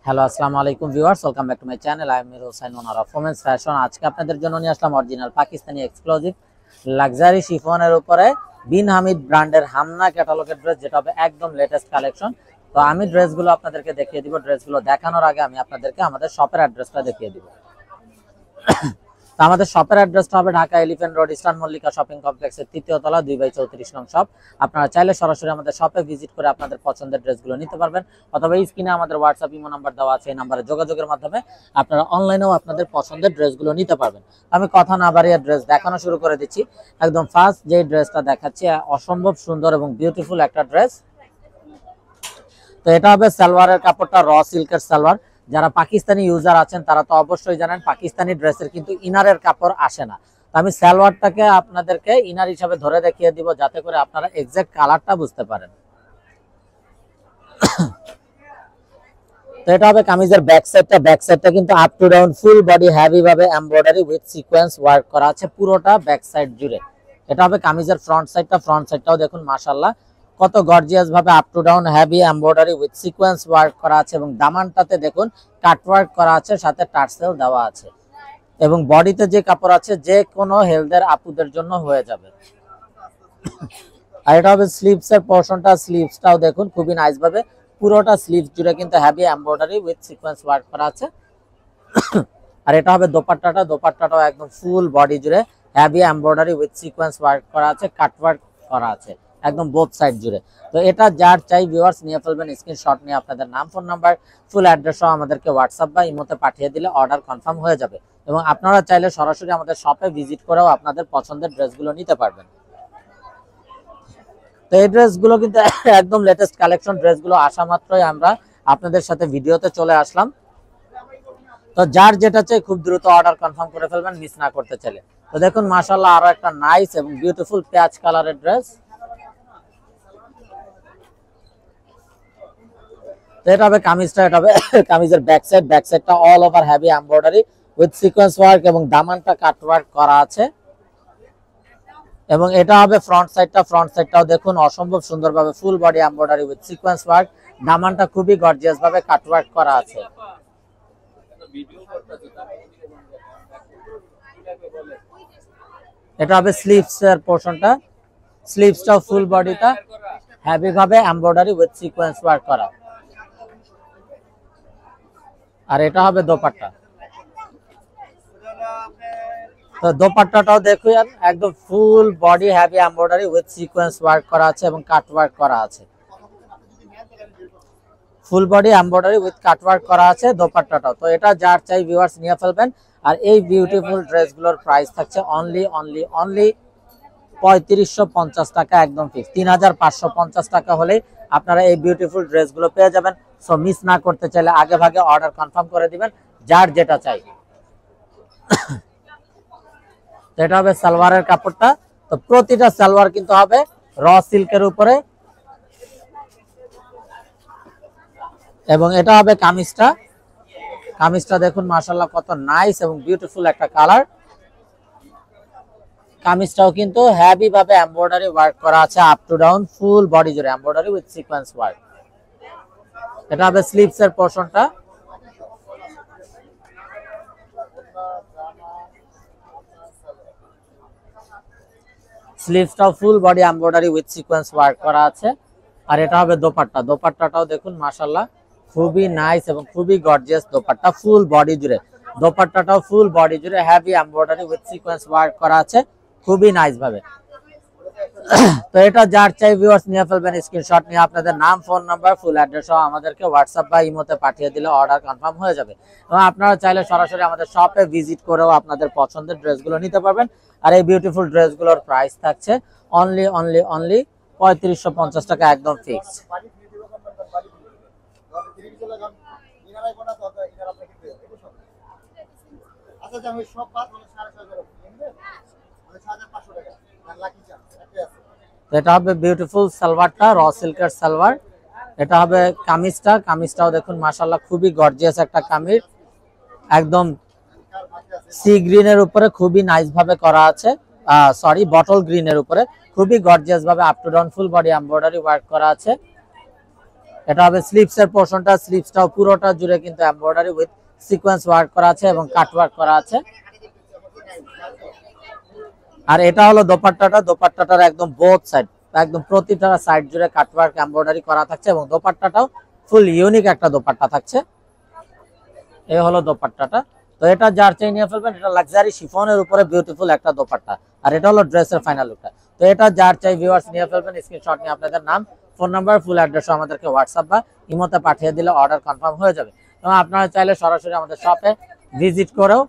Hello আসসালামু আলাইকুম viewers, welcome back to my channel. I am Mir Hossain, owner of women's fashion. আজকে আপনাদের জন্য নিয়ে আসলাম অরিজিনাল পাকিস্তানি এক্সক্লুসিভ লাক্সারি শিফনের উপরে বিন হামিদ ব্র্যান্ডের হামনা ক্যাটালগের ড্রেস, যেটা হবে একদম লেটেস্ট কালেকশন। তো আমি ড্রেসগুলো আপনাদেরকে দেখিয়ে দিব। ড্রেসগুলো দেখানোর আগে আমি আপনাদেরকে আমাদের শপের অ্যাড্রেসটা দেখিয়ে দিব। তো আমাদের শপের অ্যাড্রেসটা হবে Dhaka elephant road, eastern Mallika shopping কমপ্লেক্সের ৩য় তলা, 2/34 নং শপ। আপনারা চাইলে সরাসরি আমাদের শপে ভিজিট করে আপনাদের পছন্দের ড্রেসগুলো নিতে পারবেন, অথবা এই স্ক্রিনে আমাদের হোয়াটসঅ্যাপ ইমো নাম্বার দেওয়া আছে। এই নাম্বারে যোগাযোগের মাধ্যমে আপনারা অনলাইনেও আপনাদের পছন্দের ড্রেসগুলো নিতে পারবেন। আমি কথা না বাড়িয়ে ড্রেস দেখানো শুরু করে দিচ্ছি। একদম ফার্স্ট যে ড্রেসটা দেখাচ্ছি, অসম্ভব সুন্দর এবং বিউটিফুল একটা ড্রেস। তো এটা হবে সালোয়ারের কাপড়টা র সিল্কের সালোয়ার। যারা পাকিস্তানি ইউজার আছেন তারা তো অবশ্যই জানেন পাকিস্তানি ড্রেসের কিন্তু ইনারের কাপড় আসে না। তো আমি সালোয়ারটাকে আপনাদেরকে ইনার হিসাবে ধরে দেখিয়ে দিব, যাতে করে আপনারা এক্সাক্ট কালারটা বুঝতে পারেন। তো এটা হবে কামিজের ব্যাক সাইডটা। ব্যাক সাইডটা কিন্তু up to down full body heavy ভাবে এমব্রয়ডারি উইথ সিকোয়েন্স ওয়ার্ক করা আছে পুরোটা ব্যাক সাইড জুড়ে। এটা হবে কামিজের ফ্রন্ট সাইডটা। ফ্রন্ট সাইডটাও দেখুন মাশাআল্লাহ কত গর্জিয়াস ভাবে up to down heavy embroidery with sequence work করা আছে, এবং দামানটাতে দেখুন কাট ওয়ার্ক করা আছে, সাথে টার্সেল দেওয়া আছে, এবং বডিতে যে কাপড় আছে যে কোনো হেলথের আপুদের জন্য হয়ে যাবে। আর এটা হবে স্লিভস এর পোরশনটা। স্লিভসটাও দেখুন খুবই নাইস ভাবে পুরোটা স্লিভস জুড়ে কিন্তু heavy embroidery with sequence work করা আছে। আর এটা হবে দোপাট্টাটা। দোপাট্টাটাও একদম ফুল বডি জুড়ে heavy embroidery with sequence work করা আছে, কাট ওয়ার্ক করা আছে একদম বোথ সাইড জুড়ে। তো এটা যার চাই ভিউয়ার্স নিয়ে ফেলবেন। স্ক্রিনশট নিয়ে আপনাদের নাম, ফোন নাম্বার, ফুল অ্যাড্রেস সহ আমাদেরকে হোয়াটসঅ্যাপ বা ইমোতে পাঠিয়ে দিলে অর্ডার কনফার্ম হয়ে যাবে, এবং আপনারা চাইলে সরাসরি আমাদের শপে ভিজিট করেও আপনাদের পছন্দের ড্রেসগুলো নিতে পারবেন। তো এই ড্রেসগুলো কিন্তু একদম লেটেস্ট কালেকশন। ড্রেসগুলো আসা মাত্রই আমরা আপনাদের সাথে ভিডিওতে চলে আসলাম। তো যার যেটা চাই খুব দ্রুত অর্ডার কনফার্ম করে ফেলবেন, মিস না করতে চাইলে। তো দেখুন মাশাআল্লাহ আরো একটা নাইস এবং বিউটিফুল পেঁয়াজ কালারের ড্রেস। তো এটা হবে কামিজটা। এটা হবে কামিজের ব্যাক সাইড। ব্যাক সাইডটা all over heavy embroidery with sequence work, এবং দামানটা কাট ওয়ার্ক করা আছে। এবং এটা হবে ফ্রন্ট সাইডটা। ফ্রন্ট সাইডটাও দেখুন অসম্ভব সুন্দরভাবে full body embroidery with sequence work, দামানটা খুবই গর্জিয়াস ভাবে কাট ওয়ার্ক করা আছে। এটা হবে স্লিভস এর পোরশনটা। স্লিভসটাও ফুল বডিটা হেভি ভাবে এমব্রয়ডারি উইথ সিকোয়েন্স ওয়ার্ক করা। আর এটা হবে দোপাট্টা। তো দোপাট্টাটাও দেখুন একদম full body heavy embroidery with sequence work করা আছে এবং কাট ওয়ার্ক করা আছে। ফুল body embroidery with cut work করা আছে দোপাট্টাটাও। তো এটা যার চাই ভিউয়ার্স নিয়ে ফেলবেন। আর এই বিউটিফুল ড্রেসগুলোর প্রাইস থাকছে অনলি ৩৫৫০ টাকা, একদম ফিক্স। ৩৫৫০ টাকা হলেই আপনারা এই বিউটিফুল ড্রেসগুলো পেয়ে যাবেন। সো মিস না করতে চাইলে আগে ভাগে অর্ডার কনফার্ম করে দিবেন, যার যেটা চাই। এটা হবে সালোয়ারের কাপড়টা। তো প্রতিটা সালোয়ার কিন্তু হবে র সিল্কের উপরে, এবং এটা হবে কামিজটা। কামিজটা দেখুন মাশাআল্লাহ কত নাইস এবং বিউটিফুল একটা কালার। কামিজটাও কিন্তু হেভি ভাবে এমব্রয়ডারি ওয়ার্ক করা আছে up to down full body জুড়ে এমব্রয়ডারি উইথ সিকোয়েন্স ওয়ার্ক। এটা হবে স্লিভস এর পোরশনটা। স্লিভসটাও full body embroidery with sequence work করা আছে। আর এটা হবে দোপাট্টা। দোপাট্টাটাও দেখুন মাশাআল্লাহ খুবই নাইস এবং খুবই গর্জিয়াস দোপাট্টা ফুল বডি জুড়ে। দোপাট্টাটাও ফুল বডি জুড়ে heavy embroidery with sequence work করা আছে খুবই নাইস ভাবে। তো এটা যার চাই ভিউয়ার্স নিয়ে ফেলবেন। স্ক্রিনশট নিয়ে আপনাদের নাম, ফোন নাম্বার, ফুল অ্যাড্রেস সহ আমাদেরকে হোয়াটসঅ্যাপ বা ইমোতে পাঠিয়ে দিলে অর্ডার কনফার্ম হয়ে যাবে, এবং আপনারা চাইলে সরাসরি আমাদের শপে ভিজিট করেও আপনাদের পছন্দের ড্রেসগুলো নিতে পারবেন। আর এই বিউটিফুল ড্রেসগুলোর প্রাইস থাকছে অনলি ৩৫৫০ টাকা, একদম ফিক্সড। এটা হবে বিউটিফুল সালোয়ারটা, র সিল্কের সালোয়ার। এটা হবে কামিজটা। কামিজটাও দেখুন মাশাআল্লাহ খুবই গর্জিয়াস একটা কামিজ, একদম সি গ্রিনের উপরে খুবই নাইস ভাবে করা আছে। সরি, বটল গ্রিনের উপরে খুবই গর্জিয়াস ভাবে up to down full body embroidery work করা আছে। এটা হবে স্লিভস এর পোরশনটা, স্লিভসটাও পুরোটা জুড়ে কিন্তু এমব্রয়ডারি উইথ সিকোয়েন্স ওয়ার্ক করা আছে এবং কাট ওয়ার্ক করা আছে। আর এটা হলো দোপাট্টাটা, দোপাট্টাটার একদম বোথ সাইড, একদম প্রতিটা সাইড জুড়ে কাট ওয়ার্ক এমব্রয়ডারি করা থাকছে এবং দোপাট্টাটাও ফুল ইউনিক একটা দোপাট্টা থাকছে। এই হলো দোপাট্টাটা। তো এটা যার চাই নিয়ে ফেলবেন, এটা লাক্সারি শিফনের উপরে বিউটিফুল একটা দোপাট্টা, আর এটা হলো ড্রেসের ফাইনাল লুকটা। তো এটা যার চাই ভিউয়ার্স নিয়ে ফেলবেন, স্ক্রিনশট নিয়ে আপনাদের নাম, ফোন নাম্বার, ফুল অ্যাড্রেস আমাদেরকে হোয়াটসঅ্যাপ বা ইমোতে পাঠিয়ে দিলে অর্ডার কনফার্ম হয়ে যাবে। এবং আপনারা চাইলে সরাসরি আমাদের শপে ভিজিট করেও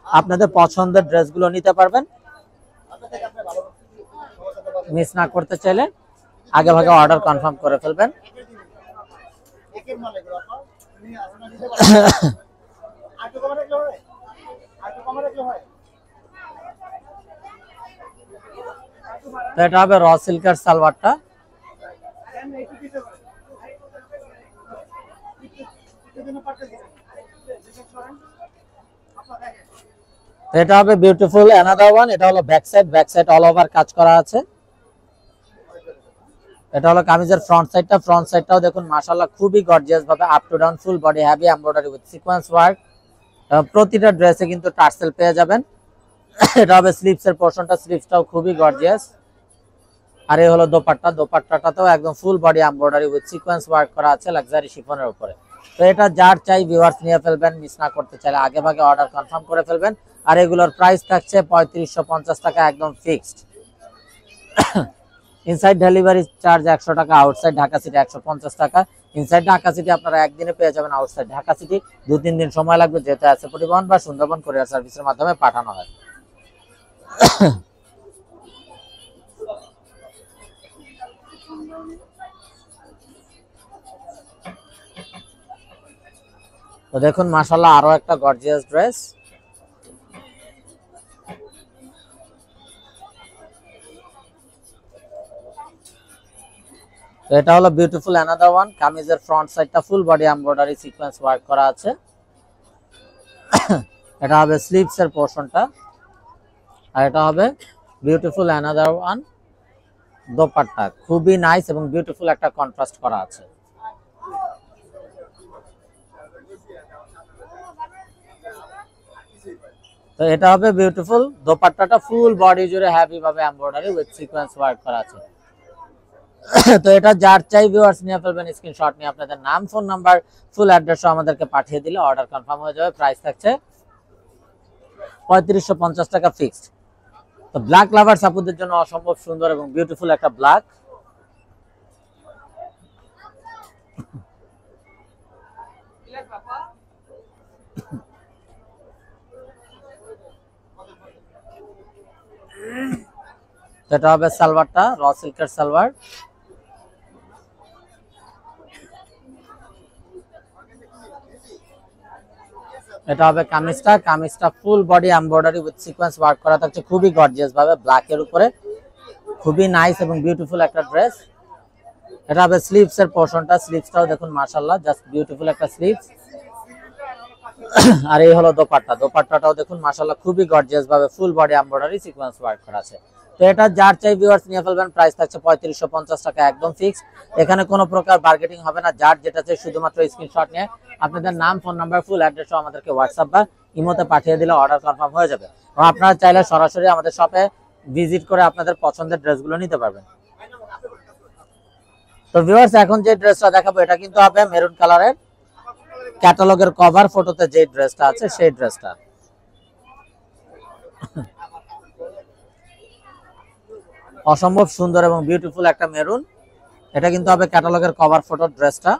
আপনাদের পছন্দের ড্রেসগুলো নিতে পারবেন। মিস না করতে চাইলে আগে ভাগে অর্ডার কনফার্ম করে ফেলবেন। তো এটা হবে র সিল্কের সালোয়ারটা। এটা হবে বিউটিফুল অ্যানাদার ওয়ান। এটা হলো ব্যাক সাইড অল ওভার কাজ করা আছে। এটা হলো কামিজের ফ্রন্ট সাইডটাও দেখুন মাশাআল্লাহ খুবই গর্জিয়াস ভাবে up to down full body heavy embroidery with sequence work. প্রতিটা ড্রেসে কিন্তু টার্সেল পেয়ে যাবেন। এটা হবে স্লিভস এর পোরশনটা, স্লিভসটাও খুবই গর্জিয়াস। আর এই হলো দোপাট্টাটাও একদম ফুল body embroidery with sequence work করা আছে লাক্সারি শিফনের উপরে। তো এটা যার চাই ভিউয়ার্স নিয়ে ফেলবেন, মিস না করতে চাইলে আগে ভাগে অর্ডার কনফার্ম করে ফেলবেন। আর এগুলোর প্রাইস থাকছে 3550 টাকা একদম ফিক্সড। ইনসাইড ডেলিভারি চার্জ 100 টাকা, আউটসাইড ঢাকা সিটি 150 টাকা। ইনসাইড ঢাকা সিটি আপনারা একদিনে পেয়ে যাবেন, আউটসাইড ঢাকা সিটি 2-3 দিন সময় লাগবে, যেতে আছে পরিবহন বা সুন্দরবন কুরিয়ার সার্ভিসের মাধ্যমে পাঠানো হয়। তো দেখুন মাশাআল্লাহ আরো একটা গর্জিয়াস ড্রেস। তো এটা হলো বিউটিফুল অ্যানাদার ওয়ান। কামিজের ফ্রন্ট সাইডটা ফুল বডি এমব্রয়ডারি সিকোয়েন্স ওয়ার্ক করা আছে। এটা হবে স্লিভস এর পোরশনটা, আর এটা হবে বিউটিফুল অ্যানাদার ওয়ান দোপাট্টা। খুবই নাইস এবং বিউটিফুল একটা কন্ট্রাস্ট করা আছে। তো এটা হবে বিউটিফুল দোপাট্টাটা ফুল বডি জুড়ে হেভি ভাবে এমব্রয়ডারি উইথ সিকোয়েন্স ওয়ার্ক করা আছে। তো এটা যার চাই ভিউয়ার্স নিয়ে ফেলবেন, স্ক্রিনশট নিয়ে আপনাদের নাম, ফোন নাম্বার, ফুল অ্যাড্রেস আমাদেরকে পাঠিয়ে দিলে অর্ডার কনফার্ম হয়ে যাবে। প্রাইস থাকছে 3550 টাকা ফিক্সড। তো ব্ল্যাক লাভার সাপুদের জন্য অসম্ভব সুন্দর এবং বিউটিফুল একটা ব্ল্যাক। এটা হবে সালোয়ারটা, র সিল্কের সালোয়ার। এটা হবে কামিজটা ফুল body embroidery with sequence work করা থাকছে খুবই গর্জিয়াস ভাবে ব্ল্যাক এর উপরে। খুবই নাইস এবং বিউটিফুল একটা ড্রেস। এটা হবে স্লিভস এর পোরশনটা, স্লিভসটাও দেখুন মাশাআল্লাহ জাস্ট বিউটিফুল একটা স্লিভস। আর এই হলো দোপাট্টাটাও দেখুন মাশাআল্লাহ খুবই গর্জিয়াস ভাবে ফুল বডি এমব্রয়ডারি সিকোয়েন্স ওয়ার্ক করা আছে। তো এটা যার চাই ভিউয়ার্স নিয়ে ফেলবেন, প্রাইস থাকছে 3550 টাকা একদম ফিক্স। এখানে কোনো প্রকার বার্গেটিং হবে না, যার যেটা চাই শুধুমাত্র স্ক্রিনশট নিয়ে আপনাদের নাম, ফোন নাম্বার, ফুল অ্যাড্রেসও আমাদেরকে হোয়াটসঅ্যাপ বা ইমোতে পাঠিয়ে দিলে অর্ডার কনফার্ম হয়ে যাবে। এবং আপনারা চাইলে সরাসরি আমাদের শপে ভিজিট করে আপনাদের পছন্দের ড্রেসগুলো নিতে পারবেন। তো ভিউয়ার্স এখন যে ড্রেসটা দেখাবো এটা কিন্তু হবে মেরুন কালারের, ক্যাটালগের কভার ফটোতে যে ড্রেসটা আছে সেই ড্রেসটা। অসম্ভব সুন্দর এবং বিউটিফুল একটা মেরুন। এটা কিন্তু হবে ক্যাটালগের কভার ফটো ড্রেসটা।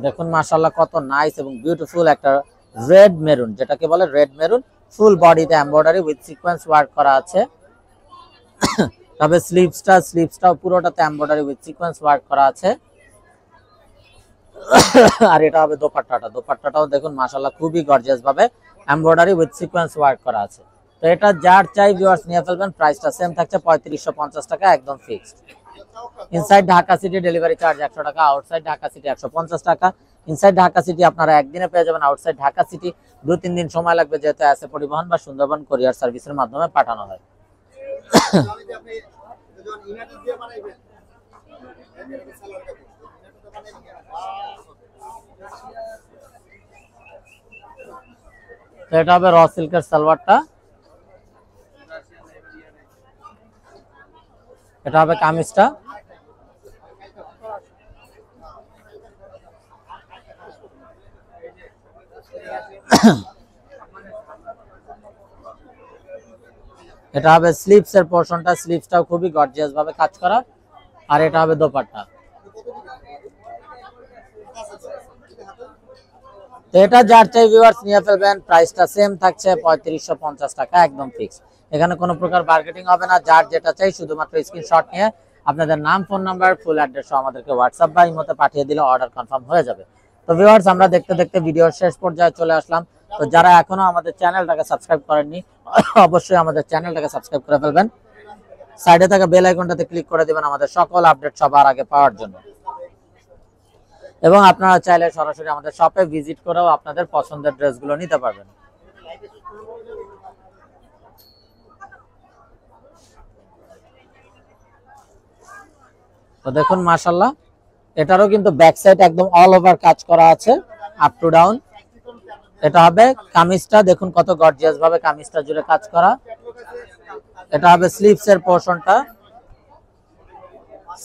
দেখুন মাশাআল্লাহ কত নাইস এবং বিউটিফুল একটা রেড মেরুন, যেটাকে বলে রেড মেরুন, ফুল বডিতে এমব্রয়ডারি উইথ সিকোয়েন্স ওয়ার্ক করা আছে। তবে স্লিভসটাও পুরোটাতে এমব্রয়ডারি উইথ সিকোয়েন্স ওয়ার্ক করা আছে। আর এটা হবে দোপাট্টাটাও দেখুন মাশাআল্লাহ খুবই গর্জিয়াস ভাবে এমব্রয়ডারি উইথ সিকোয়েন্স ওয়ার্ক করা আছে। তো এটা যার চাই ভিউয়ার্স নিয়ে ফেলবেন, প্রাইসটা সেম থাকছে 3550 টাকা একদম fixed. Inside Dhaka city delivery charge 100 টাকা, আউটসাইড ঢাকা সিটি 150 টাকা। ইনসাইড ঢাকা সিটি আপনারা একদিনে পেয়ে যাবেন, আউটসাইড ঢাকা সিটি 2-3 দিন সময় লাগবে, যেতে আছে পরিবহন বা সুন্দরবন কুরিয়ার সার্ভিসের মাধ্যমে পাঠানো হয়। তো এটা হবে র সিল্কের সালোয়ারটা, এটা হবে কামিজটা। এটা হবে স্লিভস এর পোরশনটা, স্লিভসটাও খুবই গর্জিয়াস ভাবে কাজ করা, আর এটা হবে দোপাট্টা। তো এটা যার চাই ভিউয়ার্স নিয়ে ফেলবেন, প্রাইসটা সেম থাকছে 3550 টাকা, একদম ফিক্স। এখানে কোনো প্রকার মার্কেটিং হবে না, যার যেটা চাই শুধুমাত্র স্ক্রিনশট নিয়ে আপনাদের নাম, ফোন নাম্বার, ফুল অ্যাড্রেস সহ আমাদেরকে হোয়াটসঅ্যাপ বা ইমোতে পাঠিয়ে দিলে অর্ডার কনফার্ম হয়ে যাবে। তো ভিউয়ার্স আমরা দেখতে দেখতে ভিডিওর শেষ পর্যায়ে চলে আসলাম। তো যারা এখনো আমাদের চ্যানেলটাকে সাবস্ক্রাইব করেননি অবশ্যই আমাদের চ্যানেলটাকে সাবস্ক্রাইব করে ফেলবেন, সাইডে থাকা বেল আইকনটাতে ক্লিক করে দিবেন আমাদের সকল আপডেট সবার আগে পাওয়ার জন্য। এবং আপনারা চাইলে সরাসরি আমাদের শপে ভিজিট করেও আপনাদের পছন্দের ড্রেসগুলো নিতে পারবেন। তো দেখুন মাশাআল্লাহ, এটারও কিন্তু ব্যাক সাইড একদম অল ওভার কাজ করা আছে, আপ টু ডাউন। এটা হবে কামিজটা, দেখুন কত গর্জিয়াস ভাবে কামিজটা জুড়ে কাজ করা। এটা হবে স্লিভস এর পোরশনটা,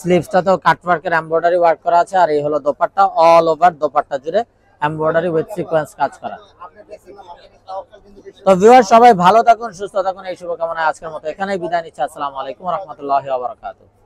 স্লিভসটাতেও কাটওয়ার্কের এমব্রয়ডারি ওয়ার্ক করা আছে, আর এই হলো দোপাট্টা, অল ওভার দোপাট্টা জুড়ে এমব্রয়ডারি উইথ সিকোয়েন্স কাজ করা। তো ভিউয়ার সবাই ভালো থাকুন, সুস্থ থাকুন, এই শুভকামনায় আজকের মতো এখানেই বিদায় নিচ্ছি। আসসালামু আলাইকুম ওয়া রাহমাতুল্লাহি ওয়া বারাকাতুহু।